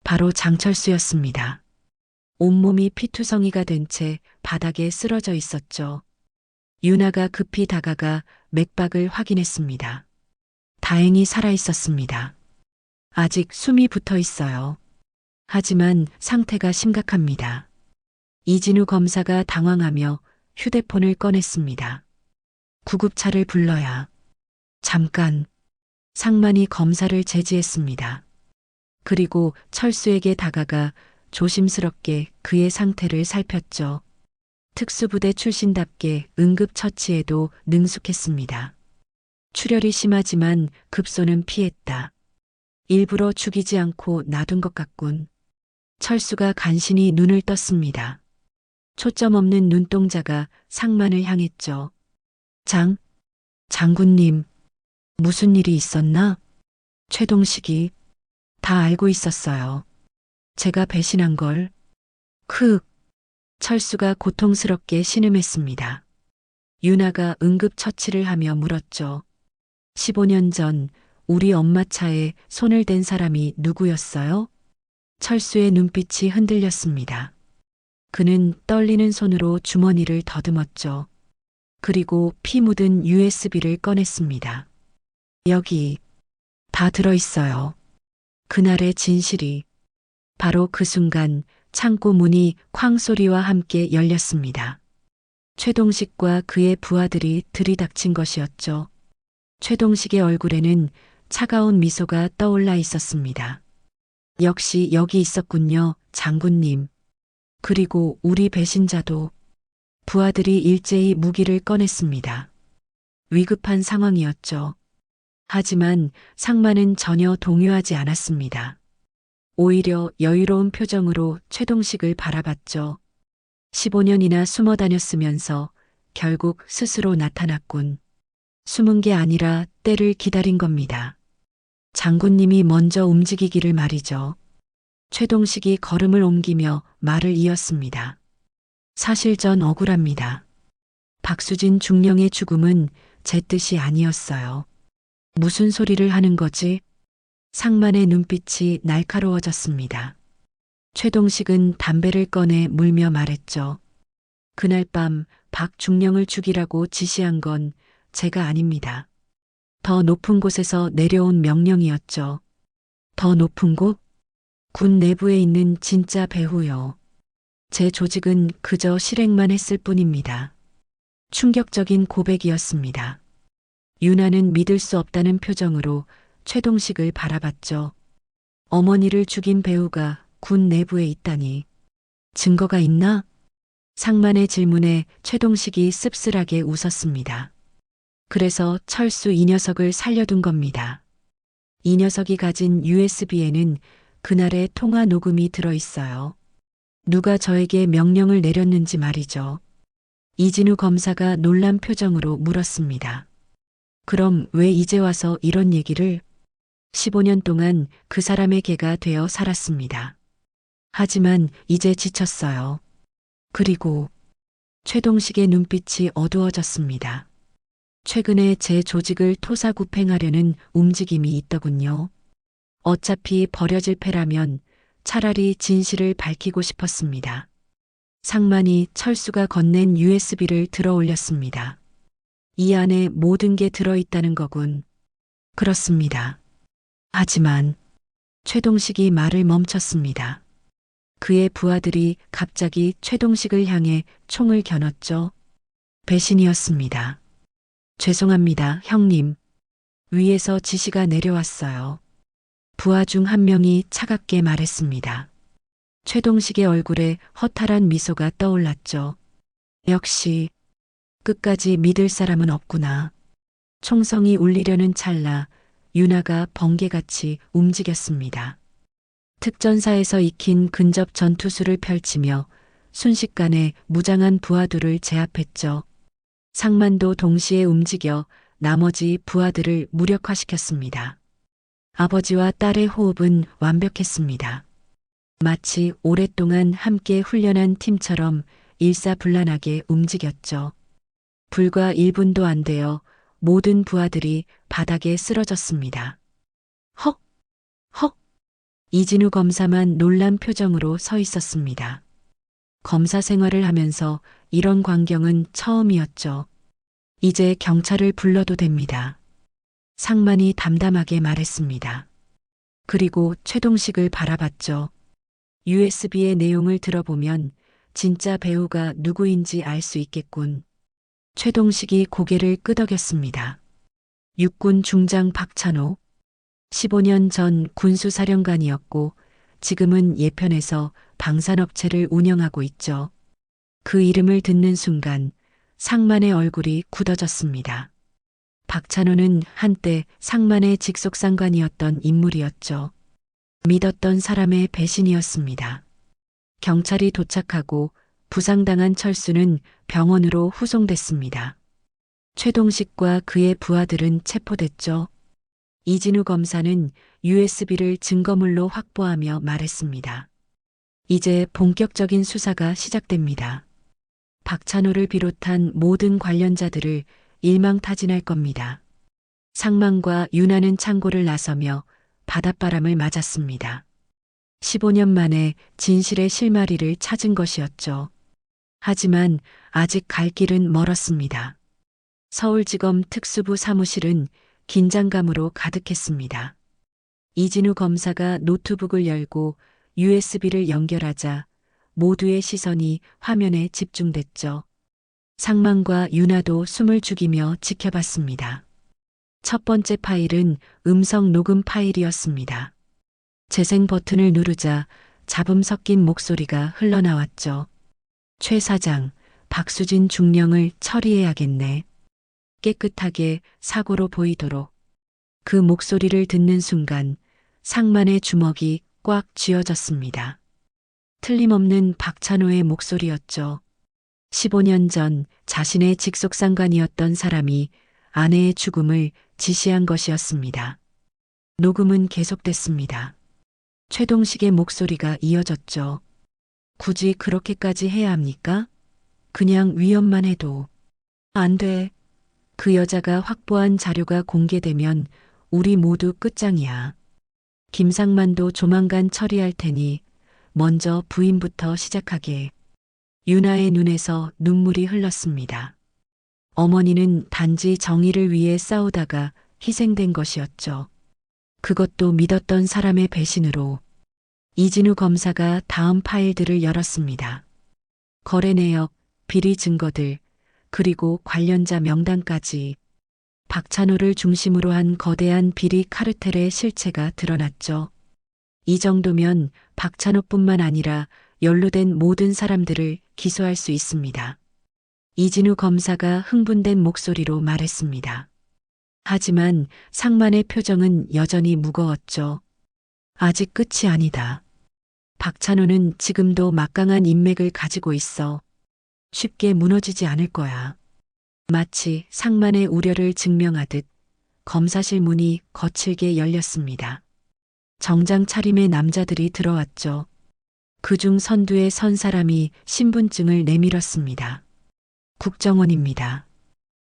바로 장철수였습니다. 온몸이 피투성이가 된 채 바닥에 쓰러져 있었죠. 윤아가 급히 다가가 맥박을 확인했습니다. 다행히 살아 있었습니다. 아직 숨이 붙어 있어요. 하지만 상태가 심각합니다. 이진우 검사가 당황하며 휴대폰을 꺼냈습니다. 구급차를 불러야. 잠깐. 상만이 검사를 제지했습니다. 그리고 철수에게 다가가 조심스럽게 그의 상태를 살폈죠. 특수부대 출신답게 응급처치에도 능숙했습니다. 출혈이 심하지만 급소는 피했다. 일부러 죽이지 않고 놔둔 것 같군. 철수가 간신히 눈을 떴습니다. 초점 없는 눈동자가 상만을 향했죠. 장군님, 무슨 일이 있었나? 최동식이 다 알고 있었어요. 제가 배신한 걸. 철수가 고통스럽게 신음했습니다. 윤아가 응급처치를 하며 물었죠. 15년 전 우리 엄마 차에 손을 댄 사람이 누구였어요? 철수의 눈빛이 흔들렸습니다. 그는 떨리는 손으로 주머니를 더듬었죠. 그리고 피 묻은 USB를 꺼냈습니다. 여기 다 들어있어요. 그날의 진실이. 바로 그 순간 창고 문이 쾅 소리와 함께 열렸습니다. 최동식과 그의 부하들이 들이닥친 것이었죠. 최동식의 얼굴에는 차가운 미소가 떠올라 있었습니다. 역시 여기 있었군요, 장군님. 그리고 우리 배신자도. 부하들이 일제히 무기를 꺼냈습니다. 위급한 상황이었죠. 하지만 상만은 전혀 동요하지 않았습니다. 오히려 여유로운 표정으로 최동식을 바라봤죠. 15년이나 숨어 다녔으면서 결국 스스로 나타났군. 숨은 게 아니라 때를 기다린 겁니다. 장군님이 먼저 움직이기를 말이죠. 최동식이 걸음을 옮기며 말을 이었습니다. 사실 전 억울합니다. 박수진 중령의 죽음은 제 뜻이 아니었어요. 무슨 소리를 하는 거지? 상만의 눈빛이 날카로워졌습니다. 최동식은 담배를 꺼내 물며 말했죠. 그날 밤 박중령을 죽이라고 지시한 건 제가 아닙니다. 더 높은 곳에서 내려온 명령이었죠. 더 높은 곳? 군 내부에 있는 진짜 배후요. 제 조직은 그저 실행만 했을 뿐입니다. 충격적인 고백이었습니다. 유나는 믿을 수 없다는 표정으로 최동식을 바라봤죠. 어머니를 죽인 배우가 군 내부에 있다니. 증거가 있나? 상만의 질문에 최동식이 씁쓸하게 웃었습니다. 그래서 철수 이 녀석을 살려둔 겁니다. 이 녀석이 가진 USB에는 그날의 통화 녹음이 들어있어요. 누가 저에게 명령을 내렸는지 말이죠. 이진우 검사가 놀란 표정으로 물었습니다. 그럼 왜 이제 와서 이런 얘기를? 15년 동안 그 사람의 개가 되어 살았습니다. 하지만 이제 지쳤어요. 그리고 최동식의 눈빛이 어두워졌습니다. 최근에 제 조직을 토사구팽하려는 움직임이 있더군요. 어차피 버려질 패라면 차라리 진실을 밝히고 싶었습니다. 상만이 철수가 건넨 USB를 들어 올렸습니다. 이 안에 모든 게 들어있다는 거군. 그렇습니다. 하지만 최동식이 말을 멈췄습니다. 그의 부하들이 갑자기 최동식을 향해 총을 겨눴죠. 배신이었습니다. 죄송합니다, 형님. 위에서 지시가 내려왔어요. 부하 중 한 명이 차갑게 말했습니다. 최동식의 얼굴에 허탈한 미소가 떠올랐죠. 역시 끝까지 믿을 사람은 없구나. 총성이 울리려는 찰나 유나가 번개같이 움직였습니다. 특전사에서 익힌 근접 전투술을 펼치며 순식간에 무장한 부하들을 제압했죠. 상만도 동시에 움직여 나머지 부하들을 무력화시켰습니다. 아버지와 딸의 호흡은 완벽했습니다. 마치 오랫동안 함께 훈련한 팀처럼 일사불란하게 움직였죠. 불과 1분도 안 되어 모든 부하들이 바닥에 쓰러졌습니다. 헉! 헉! 이진우 검사만 놀란 표정으로 서 있었습니다. 검사 생활을 하면서 이런 광경은 처음이었죠. 이제 경찰을 불러도 됩니다. 상만이 담담하게 말했습니다. 그리고 최동식을 바라봤죠. USB의 내용을 들어보면 진짜 배우가 누구인지 알 수 있겠군. 최동식이 고개를 끄덕였습니다. 육군 중장 박찬호. 15년 전 군수사령관이었고 지금은 예편에서 방산업체를 운영하고 있죠. 그 이름을 듣는 순간 상만의 얼굴이 굳어졌습니다. 박찬호는 한때 상만의 직속상관이었던 인물이었죠. 믿었던 사람의 배신이었습니다. 경찰이 도착하고 부상당한 철수는 병원으로 후송됐습니다. 최동식과 그의 부하들은 체포됐죠. 이진우 검사는 USB를 증거물로 확보하며 말했습니다. 이제 본격적인 수사가 시작됩니다. 박찬호를 비롯한 모든 관련자들을 일망타진할 겁니다. 상만과 유나는 창고를 나서며 바닷바람을 맞았습니다. 15년 만에 진실의 실마리를 찾은 것이었죠. 하지만 아직 갈 길은 멀었습니다. 서울지검 특수부 사무실은 긴장감으로 가득했습니다. 이진우 검사가 노트북을 열고 USB를 연결하자 모두의 시선이 화면에 집중됐죠. 상만과 유나도 숨을 죽이며 지켜봤습니다. 첫 번째 파일은 음성 녹음 파일이었습니다. 재생 버튼을 누르자 잡음 섞인 목소리가 흘러나왔죠. 최 사장, 박수진 중령을 처리해야겠네. 깨끗하게 사고로 보이도록. 그 목소리를 듣는 순간 상만의 주먹이 꽉 쥐어졌습니다. 틀림없는 박찬호의 목소리였죠. 15년 전 자신의 직속상관이었던 사람이 아내의 죽음을 지시한 것이었습니다. 녹음은 계속됐습니다. 최동식의 목소리가 이어졌죠. 굳이 그렇게까지 해야 합니까? 그냥 위험만 해도. 안 돼. 그 여자가 확보한 자료가 공개되면 우리 모두 끝장이야. 김상만도 조만간 처리할 테니 먼저 부인부터 시작하게. 유나의 눈에서 눈물이 흘렀습니다. 어머니는 단지 정의를 위해 싸우다가 희생된 것이었죠. 그것도 믿었던 사람의 배신으로. 이진우 검사가 다음 파일들을 열었습니다. 거래 내역, 비리 증거들, 그리고 관련자 명단까지. 박찬호를 중심으로 한 거대한 비리 카르텔의 실체가 드러났죠. 이 정도면 박찬호뿐만 아니라 연루된 모든 사람들을 기소할 수 있습니다. 이진우 검사가 흥분된 목소리로 말했습니다. 하지만 상만의 표정은 여전히 무거웠죠. 아직 끝이 아니다. 박찬호는 지금도 막강한 인맥을 가지고 있어. 쉽게 무너지지 않을 거야. 마치 상만의 우려를 증명하듯 검사실 문이 거칠게 열렸습니다. 정장 차림의 남자들이 들어왔죠. 그중 선두에 선 사람이 신분증을 내밀었습니다. 국정원입니다.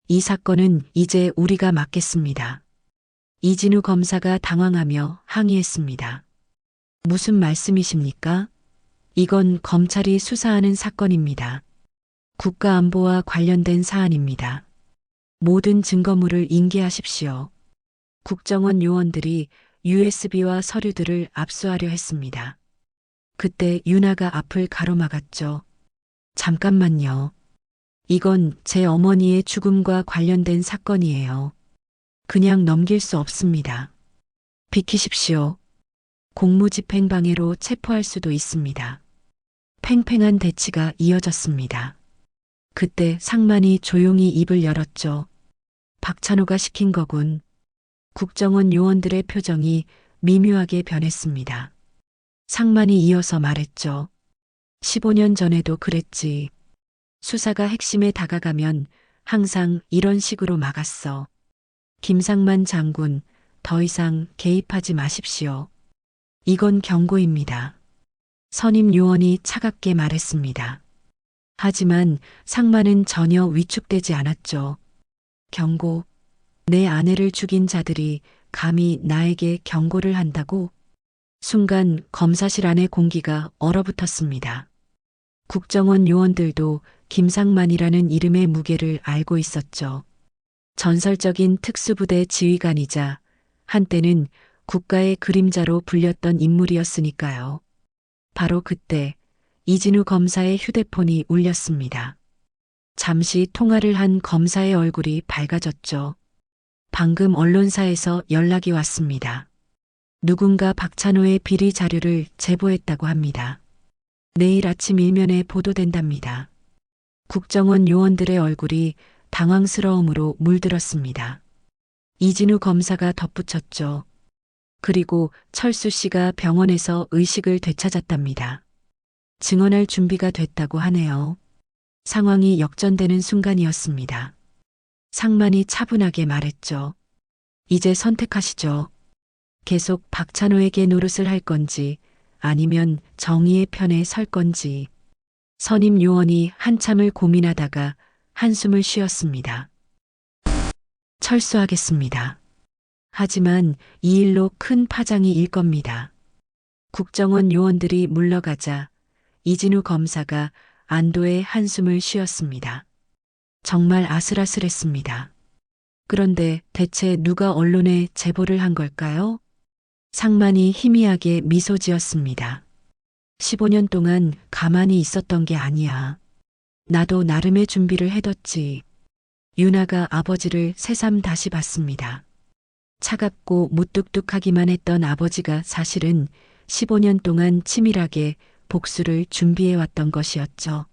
이 사건은 이제 우리가 맡겠습니다. 이진우 검사가 당황하며 항의했습니다. 무슨 말씀이십니까? 이건 검찰이 수사하는 사건입니다. 국가안보와 관련된 사안입니다. 모든 증거물을 인계하십시오. 국정원 요원들이 USB와 서류들을 압수하려 했습니다. 그때 유나가 앞을 가로막았죠. 잠깐만요. 이건 제 어머니의 죽음과 관련된 사건이에요. 그냥 넘길 수 없습니다. 비키십시오. 공무집행방해로 체포할 수도 있습니다. 팽팽한 대치가 이어졌습니다. 그때 상만이 조용히 입을 열었죠. 박찬호가 시킨 거군. 국정원 요원들의 표정이 미묘하게 변했습니다. 상만이 이어서 말했죠. 15년 전에도 그랬지. 수사가 핵심에 다가가면 항상 이런 식으로 막았어. 김상만 장군, 더 이상 개입하지 마십시오. 이건 경고입니다. 선임 요원이 차갑게 말했습니다. 하지만 상만은 전혀 위축되지 않았죠. 경고. 내 아내를 죽인 자들이 감히 나에게 경고를 한다고? 순간 검사실 안의 공기가 얼어붙었습니다. 국정원 요원들도 김상만이라는 이름의 무게를 알고 있었죠. 전설적인 특수부대 지휘관이자 한때는 국가의 그림자로 불렸던 인물이었으니까요. 바로 그때 이진우 검사의 휴대폰이 울렸습니다. 잠시 통화를 한 검사의 얼굴이 밝아졌죠. 방금 언론사에서 연락이 왔습니다. 누군가 박찬호의 비리 자료를 제보했다고 합니다. 내일 아침 일면에 보도된답니다. 국정원 요원들의 얼굴이 당황스러움으로 물들었습니다. 이진우 검사가 덧붙였죠. 그리고 철수 씨가 병원에서 의식을 되찾았답니다. 증언할 준비가 됐다고 하네요. 상황이 역전되는 순간이었습니다. 상만이 차분하게 말했죠. 이제 선택하시죠. 계속 박찬호에게 노릇을 할 건지 아니면 정의의 편에 설 건지. 선임 요원이 한참을 고민하다가 한숨을 쉬었습니다. 철수하겠습니다. 하지만 이 일로 큰 파장이 일 겁니다. 국정원 요원들이 물러가자 이진우 검사가 안도의 한숨을 쉬었습니다. 정말 아슬아슬했습니다. 그런데 대체 누가 언론에 제보를 한 걸까요? 상만이 희미하게 미소 지었습니다. 15년 동안 가만히 있었던 게 아니야. 나도 나름의 준비를 해뒀지. 유나가 아버지를 새삼 다시 봤습니다. 차갑고 무뚝뚝하기만 했던 아버지가 사실은 15년 동안 치밀하게 복수를 준비해왔던 것이었죠.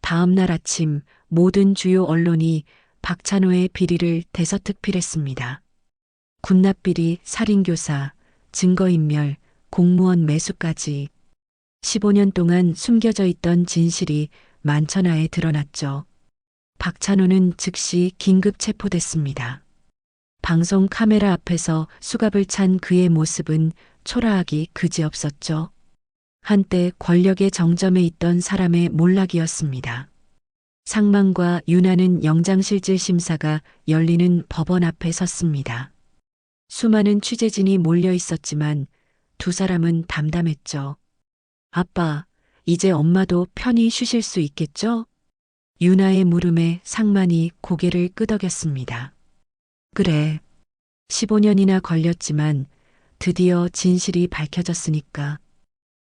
다음 날 아침 모든 주요 언론이 박찬호의 비리를 대서특필했습니다. 군납비리, 살인교사, 증거인멸, 공무원 매수까지 15년 동안 숨겨져 있던 진실이 만천하에 드러났죠. 박찬호는 즉시 긴급 체포됐습니다. 방송 카메라 앞에서 수갑을 찬 그의 모습은 초라하기 그지없었죠. 한때 권력의 정점에 있던 사람의 몰락이었습니다. 상만과 유나는 영장실질 심사가 열리는 법원 앞에 섰습니다. 수많은 취재진이 몰려 있었지만 두 사람은 담담했죠. 아빠, 이제 엄마도 편히 쉬실 수 있겠죠? 유나의 물음에 상만이 고개를 끄덕였습니다. 그래. 15년이나 걸렸지만 드디어 진실이 밝혀졌으니까.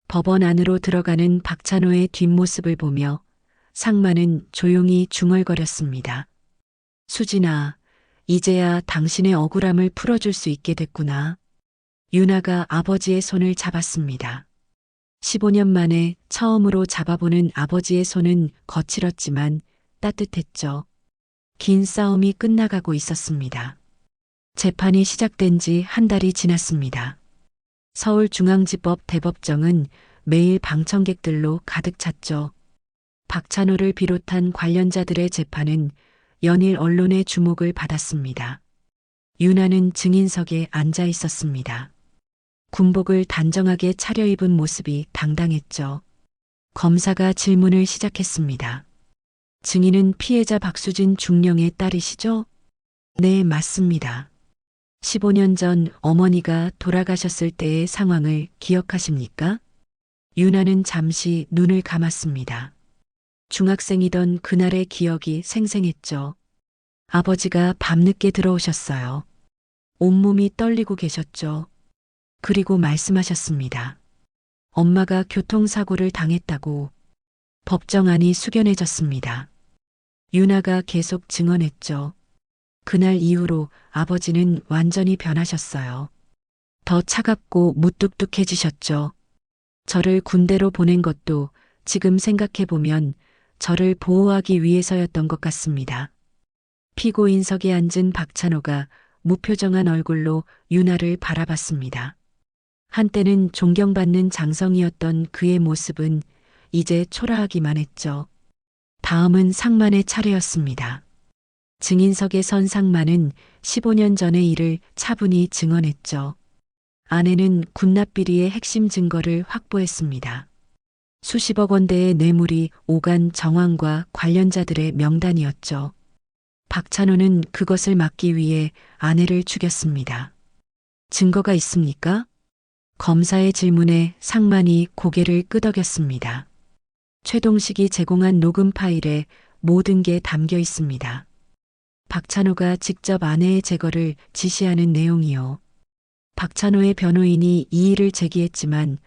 법원 안으로 들어가는 박찬호의 뒷모습을 보며 상만은 조용히 중얼거렸습니다. 수진아, 이제야 당신의 억울함을 풀어줄 수 있게 됐구나. 유나가 아버지의 손을 잡았습니다. 15년 만에 처음으로 잡아보는 아버지의 손은 거칠었지만 따뜻했죠. 긴 싸움이 끝나가고 있었습니다. 재판이 시작된 지 한 달이 지났습니다. 서울중앙지법 대법정은 매일 방청객들로 가득 찼죠. 박찬호를 비롯한 관련자들의 재판은 연일 언론의 주목을 받았습니다. 유나는 증인석에 앉아 있었습니다. 군복을 단정하게 차려입은 모습이 당당했죠. 검사가 질문을 시작했습니다. 증인은 피해자 박수진 중령의 딸이시죠? 네, 맞습니다. 15년 전 어머니가 돌아가셨을 때의 상황을 기억하십니까? 유나는 잠시 눈을 감았습니다. 중학생이던 그날의 기억이 생생했죠. 아버지가 밤늦게 들어오셨어요. 온몸이 떨리고 계셨죠. 그리고 말씀하셨습니다. 엄마가 교통사고를 당했다고. 법정 안이 숙연해졌습니다. 유나가 계속 증언했죠. 그날 이후로 아버지는 완전히 변하셨어요. 더 차갑고 무뚝뚝해지셨죠. 저를 군대로 보낸 것도 지금 생각해보면 저를 보호하기 위해서였던 것 같습니다. 피고인석에 앉은 박찬호가 무표정한 얼굴로 유나를 바라봤습니다. 한때는 존경받는 장성이었던 그의 모습은 이제 초라하기만 했죠. 다음은 상만의 차례였습니다. 증인석에 선 상만은 15년 전의 일을 차분히 증언했죠. 아내는 군납비리의 핵심 증거를 확보했습니다. 수십억 원대의 뇌물이 오간 정황과 관련자들의 명단이었죠. 박찬호는 그것을 막기 위해 아내를 죽였습니다. 증거가 있습니까? 검사의 질문에 상만이 고개를 끄덕였습니다. 최동식이 제공한 녹음 파일에 모든 게 담겨 있습니다. 박찬호가 직접 아내의 제거를 지시하는 내용이요. 박찬호의 변호인이 이의를 제기했지만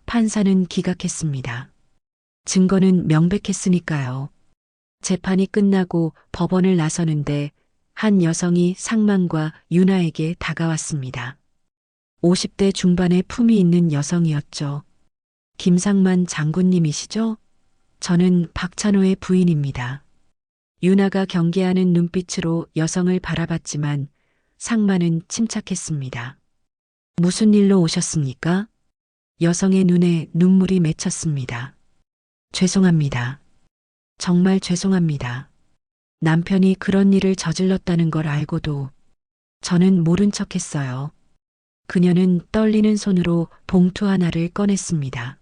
판사는 기각했습니다. 증거는 명백했으니까요. 재판이 끝나고 법원을 나서는데 한 여성이 상만과 유나에게 다가왔습니다. 50대 중반의 품이 있는 여성이었죠. 김상만 장군님이시죠? 저는 박찬호의 부인입니다. 유나가 경계하는 눈빛으로 여성을 바라봤지만 상만은 침착했습니다. 무슨 일로 오셨습니까? 여성의 눈에 눈물이 맺혔습니다. 죄송합니다. 정말 죄송합니다. 남편이 그런 일을 저질렀다는 걸 알고도 저는 모른 척했어요. 그녀는 떨리는 손으로 봉투 하나를 꺼냈습니다.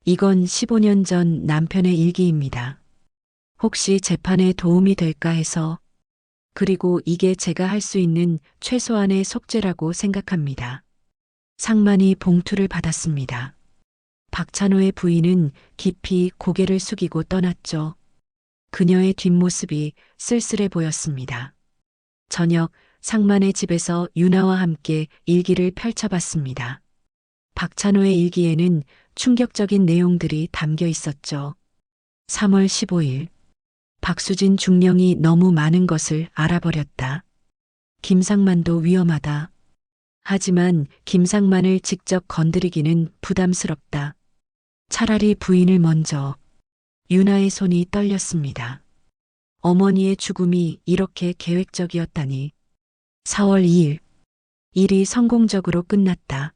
이건 15년 전 남편의 일기입니다. 혹시 재판에 도움이 될까 해서. 그리고 이게 제가 할 수 있는 최소한의 속죄라고 생각합니다. 상만이 봉투를 받았습니다. 박찬호의 부인은 깊이 고개를 숙이고 떠났죠. 그녀의 뒷모습이 쓸쓸해 보였습니다. 저녁 상만의 집에서 유나와 함께 일기를 펼쳐봤습니다. 박찬호의 일기에는 충격적인 내용들이 담겨 있었죠. 3월 15일. 박수진 중령이 너무 많은 것을 알아버렸다. 김상만도 위험하다. 하지만 김상만을 직접 건드리기는 부담스럽다. 차라리 부인을 먼저. 유나의 손이 떨렸습니다. 어머니의 죽음이 이렇게 계획적이었다니. 4월 2일. 일이 성공적으로 끝났다.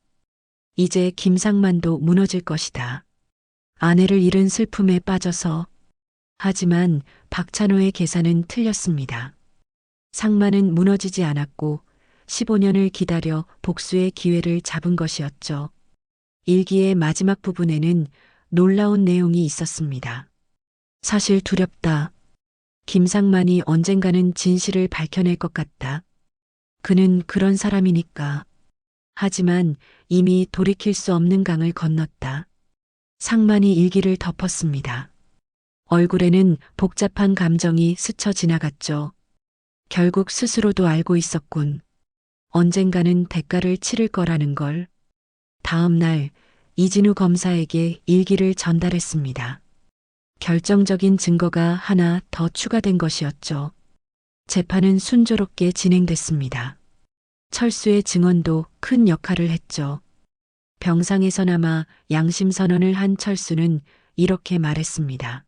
이제 김상만도 무너질 것이다. 아내를 잃은 슬픔에 빠져서. 하지만 박찬호의 계산은 틀렸습니다. 상만은 무너지지 않았고 15년을 기다려 복수의 기회를 잡은 것이었죠. 일기의 마지막 부분에는 놀라운 내용이 있었습니다. 사실 두렵다. 김상만이 언젠가는 진실을 밝혀낼 것 같다. 그는 그런 사람이니까. 하지만 이미 돌이킬 수 없는 강을 건넜다. 상만이 일기를 덮었습니다. 얼굴에는 복잡한 감정이 스쳐 지나갔죠. 결국 스스로도 알고 있었군. 언젠가는 대가를 치를 거라는 걸. 다음 날 이진우 검사에게 일기를 전달했습니다. 결정적인 증거가 하나 더 추가된 것이었죠. 재판은 순조롭게 진행됐습니다. 철수의 증언도 큰 역할을 했죠. 병상에서나마 양심 선언을 한 철수는 이렇게 말했습니다.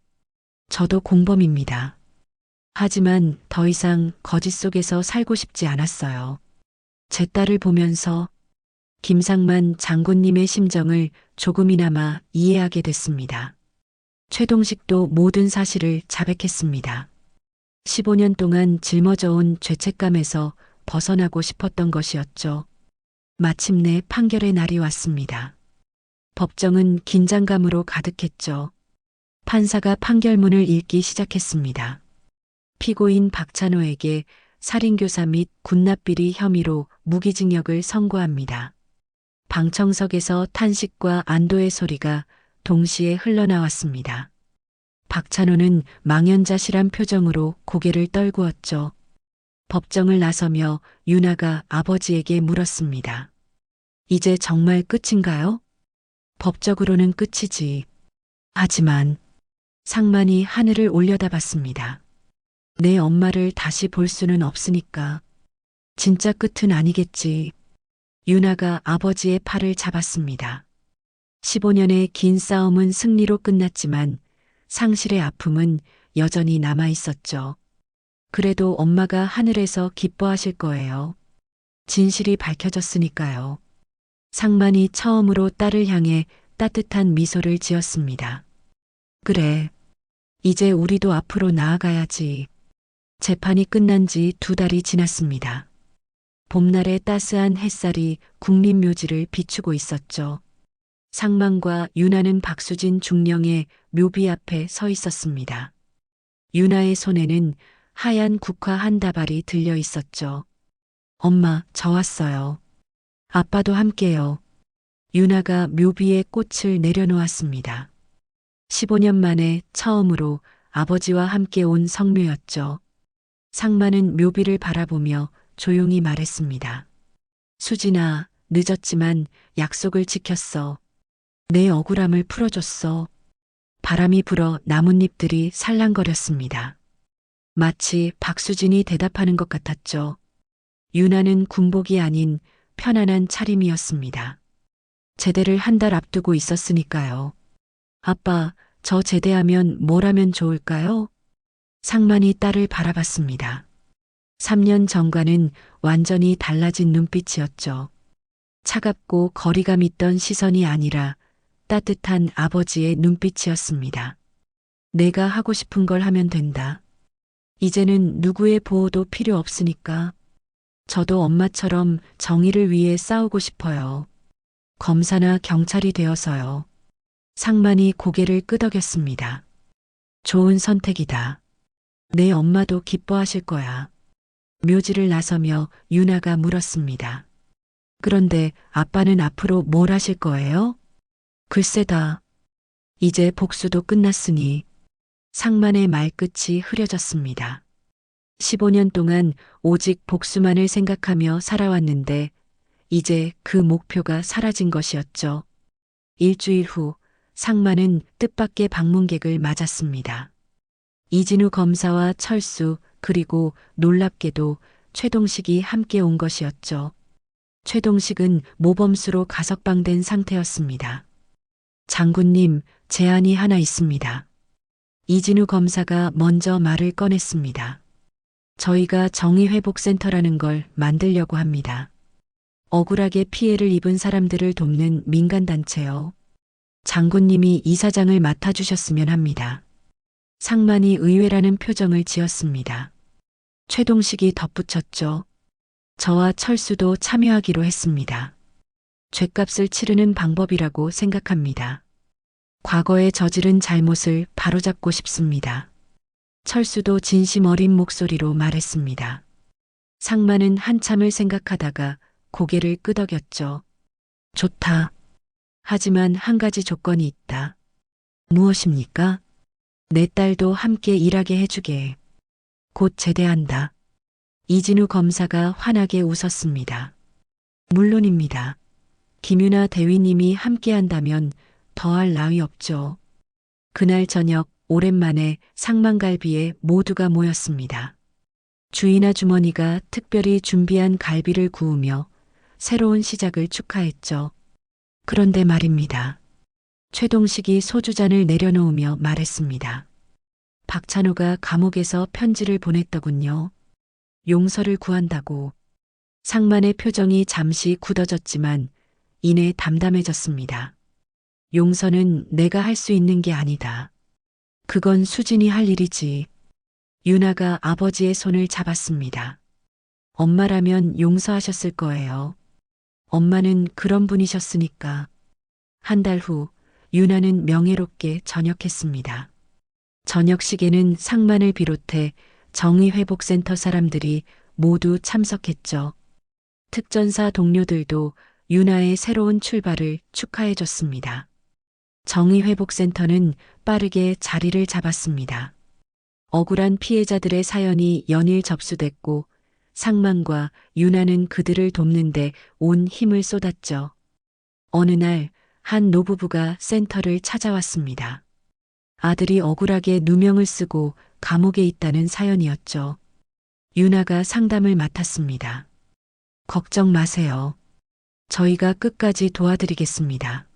저도 공범입니다. 하지만 더 이상 거짓 속에서 살고 싶지 않았어요. 제 딸을 보면서 김상만 장군님의 심정을 조금이나마 이해하게 됐습니다. 최동식도 모든 사실을 자백했습니다. 15년 동안 짊어져온 죄책감에서 벗어나고 싶었던 것이었죠. 마침내 판결의 날이 왔습니다. 법정은 긴장감으로 가득했죠. 판사가 판결문을 읽기 시작했습니다. 피고인 박찬호에게 살인교사 및 군납비리 혐의로 무기징역을 선고합니다. 방청석에서 탄식과 안도의 소리가 동시에 흘러나왔습니다. 박찬호는 망연자실한 표정으로 고개를 떨구었죠. 법정을 나서며 유나가 아버지에게 물었습니다. 이제 정말 끝인가요? 법적으로는 끝이지. 하지만 상만이 하늘을 올려다봤습니다. 내 엄마를 다시 볼 수는 없으니까. 진짜 끝은 아니겠지. 유나가 아버지의 팔을 잡았습니다. 15년의 긴 싸움은 승리로 끝났지만 상실의 아픔은 여전히 남아 있었죠. 그래도 엄마가 하늘에서 기뻐하실 거예요. 진실이 밝혀졌으니까요. 상만이 처음으로 딸을 향해 따뜻한 미소를 지었습니다. 그래. 이제 우리도 앞으로 나아가야지. 재판이 끝난 지 2달이 지났습니다. 봄날의 따스한 햇살이 국립묘지를 비추고 있었죠. 상만과 유나는 박수진 중령의 묘비 앞에 서 있었습니다. 유나의 손에는 하얀 국화 한 다발이 들려 있었죠. 엄마, 저 왔어요. 아빠도 함께요. 유나가 묘비에 꽃을 내려놓았습니다. 15년 만에 처음으로 아버지와 함께 온 성묘였죠. 상만은 묘비를 바라보며 조용히 말했습니다. 수진아, 늦었지만 약속을 지켰어. 내 억울함을 풀어줬어. 바람이 불어 나뭇잎들이 살랑거렸습니다. 마치 박수진이 대답하는 것 같았죠. 유나는 군복이 아닌 편안한 차림이었습니다. 제대를 한 달 앞두고 있었으니까요. 아빠, 저 제대하면 뭘 하면 좋을까요? 상만이 딸을 바라봤습니다. 3년 전과는 완전히 달라진 눈빛이었죠. 차갑고 거리감 있던 시선이 아니라 따뜻한 아버지의 눈빛이었습니다. 내가 하고 싶은 걸 하면 된다. 이제는 누구의 보호도 필요 없으니까. 저도 엄마처럼 정의를 위해 싸우고 싶어요. 검사나 경찰이 되어서요. 상만이 고개를 끄덕였습니다. 좋은 선택이다. 내 엄마도 기뻐하실 거야. 묘지를 나서며 유나가 물었습니다. 그런데 아빠는 앞으로 뭘 하실 거예요? 글쎄다. 이제 복수도 끝났으니. 상만의 말끝이 흐려졌습니다. 15년 동안 오직 복수만을 생각하며 살아왔는데 이제 그 목표가 사라진 것이었죠. 일주일 후 상만은 뜻밖의 방문객을 맞았습니다. 이진우 검사와 철수 그리고 놀랍게도 최동식이 함께 온 것이었죠. 최동식은 모범수로 가석방된 상태였습니다. 장군님, 제안이 하나 있습니다. 이진우 검사가 먼저 말을 꺼냈습니다. 저희가 정의회복센터라는 걸 만들려고 합니다. 억울하게 피해를 입은 사람들을 돕는 민간단체요. 장군님이 이사장을 맡아주셨으면 합니다. 상만이 의외라는 표정을 지었습니다. 최동식이 덧붙였죠. 저와 철수도 참여하기로 했습니다. 죗값을 치르는 방법이라고 생각합니다. 과거에 저지른 잘못을 바로잡고 싶습니다. 철수도 진심 어린 목소리로 말했습니다. 상만은 한참을 생각하다가 고개를 끄덕였죠. 좋다. 하지만 한 가지 조건이 있다. 무엇입니까? 내 딸도 함께 일하게 해주게. 곧 제대한다. 이진우 검사가 환하게 웃었습니다. 물론입니다. 김유나 대위님이 함께 한다면 더할 나위 없죠. 그날 저녁 오랜만에 상만갈비에 모두가 모였습니다. 주인 아주머니가 특별히 준비한 갈비를 구우며 새로운 시작을 축하했죠. 그런데 말입니다. 최동식이 소주잔을 내려놓으며 말했습니다. 박찬호가 감옥에서 편지를 보냈더군요. 용서를 구한다고. 상만의 표정이 잠시 굳어졌지만 이내 담담해졌습니다. 용서는 내가 할 수 있는 게 아니다. 그건 수진이 할 일이지. 유나가 아버지의 손을 잡았습니다. 엄마라면 용서하셨을 거예요. 엄마는 그런 분이셨으니까. 한 달 후 유나는 명예롭게 전역했습니다. 저녁식에는 상만을 비롯해 정의회복센터 사람들이 모두 참석했죠. 특전사 동료들도 유나의 새로운 출발을 축하해줬습니다. 정의회복센터는 빠르게 자리를 잡았습니다. 억울한 피해자들의 사연이 연일 접수됐고 상만과 유나는 그들을 돕는데 온 힘을 쏟았죠. 어느 날 한 노부부가 센터를 찾아왔습니다. 아들이 억울하게 누명을 쓰고 감옥에 있다는 사연이었죠. 유나가 상담을 맡았습니다. 걱정 마세요. 저희가 끝까지 도와드리겠습니다.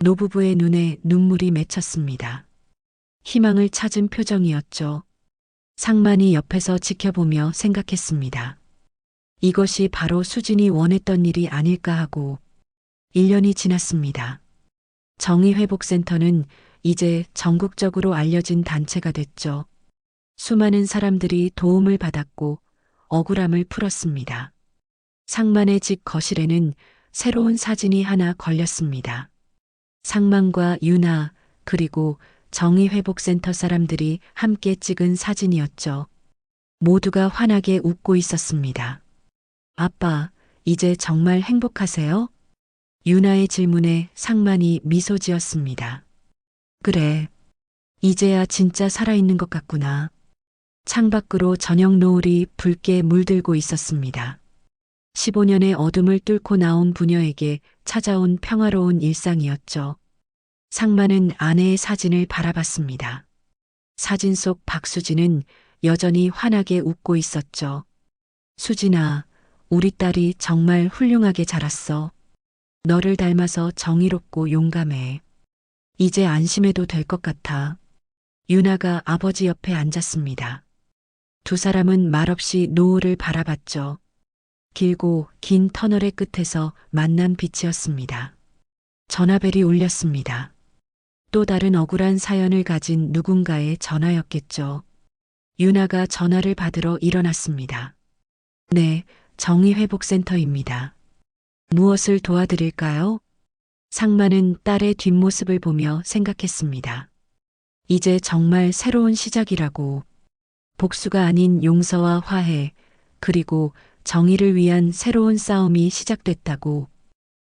노부부의 눈에 눈물이 맺혔습니다. 희망을 찾은 표정이었죠. 상만이 옆에서 지켜보며 생각했습니다. 이것이 바로 수진이 원했던 일이 아닐까 하고 1년이 지났습니다. 정의회복센터는 이제 전국적으로 알려진 단체가 됐죠. 수많은 사람들이 도움을 받았고 억울함을 풀었습니다. 상만의 집 거실에는 새로운 사진이 하나 걸렸습니다. 상만과 유나 그리고 정의회복센터 사람들이 함께 찍은 사진이었죠. 모두가 환하게 웃고 있었습니다. 아빠, 이제 정말 행복하세요? 유나의 질문에 상만이 미소 지었습니다. 그래. 이제야 진짜 살아있는 것 같구나. 창밖으로 저녁 노을이 붉게 물들고 있었습니다. 15년의 어둠을 뚫고 나온 부녀에게 찾아온 평화로운 일상이었죠. 상만은 아내의 사진을 바라봤습니다. 사진 속 박수진은 여전히 환하게 웃고 있었죠. 수진아, 우리 딸이 정말 훌륭하게 자랐어. 너를 닮아서 정의롭고 용감해. 이제 안심해도 될 것 같아. 유나가 아버지 옆에 앉았습니다. 두 사람은 말없이 노을을 바라봤죠. 길고 긴 터널의 끝에서 만난 빛이었습니다. 전화벨이 울렸습니다. 또 다른 억울한 사연을 가진 누군가의 전화였겠죠. 유나가 전화를 받으러 일어났습니다. 네, 정의회복센터입니다. 무엇을 도와드릴까요? 상만은 딸의 뒷모습을 보며 생각했습니다. 이제 정말 새로운 시작이라고. 복수가 아닌 용서와 화해, 그리고 정의를 위한 새로운 싸움이 시작됐다고.